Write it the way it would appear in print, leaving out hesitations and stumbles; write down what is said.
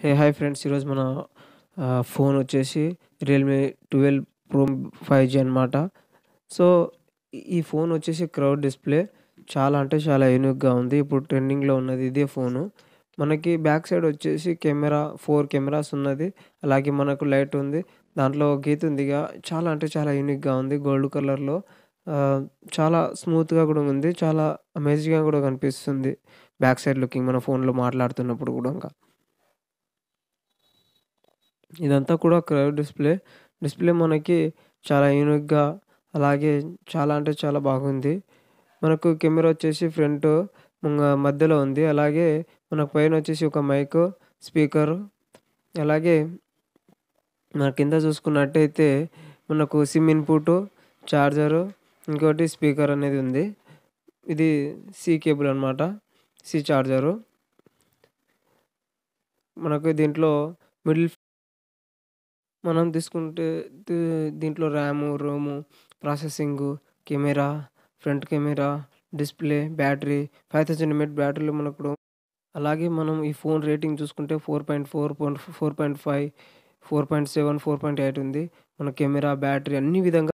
Hi friends. ఈరోజు మన phone వచ్చేసి రియల్‌మీ 12 ప్రో 5G అనమాట. సో, ఈ ఫోన్ వచ్చేసి కర్వ్డ్ డిస్‌ప్లే చాలా అంటే చాలా యూనిక్‌గా ఉంది. ఇప్పుడు ట్రెండింగ్‌లో ఉన్నది ఇదే ఫోను. మనకి బ్యాక్ సైడ్ వచ్చేసి కెమెరా 4 కెమెరాస్ ఉన్నది. అలాగే మనకు లైట్ ఉంది. దాంట్లో గీత ఉందిగా, చాలా అంటే చాలా యూనిక్‌గా ఉంది. గోల్డ్ కలర్‌లో ఆహ్, చాలా స్మూత్‌గా కూడా ఉంది. చాలా అమేజింగ్‌గా కూడా కనిపిస్తుంది. బ్యాక్ సైడ్ లుకింగ్ మన ఫోన్‌లో మాట్లాడుతున్నప్పుడు గూడంగా. ఇదంతా కూడా కర్వ్డ్ డిస్‌ప్లే. డిస్‌ప్లే మనకి చాలా యూనిక్‌గా, అలాగే చాలా అంటే చాలా బాగుంది. మనకు కెమెరా వచ్చేసి ఫ్రంట్ మధ్యలో ఉంది. అలాగే మనకు పైనొచ్చేసి ఒక మైకు, స్పీకరు, అలాగే మన కింద చూసుకున్నట్టయితే మనకు సిమ్ ఇన్‌పుటు, చార్జరు, ఇంకోటి స్పీకర్ అనేది ఉంది. ఇది సి కేబుల్ అనమాట. C charger. మనకు దీంట్లో మిడిల్ మనం తీసుకుంటే దీ దీంట్లో RAM, ROM, processing, camera, front camera, display, battery 5000 mAh బ్యాటరీలు మనకు. అలాగే మనం ఈ ఫోన్ రేటింగ్ చూసుకుంటే 4.4, 4.5, 4.7, 4.8 ఉంది. మన కెమెరా, బ్యాటరీ అన్ని విధంగా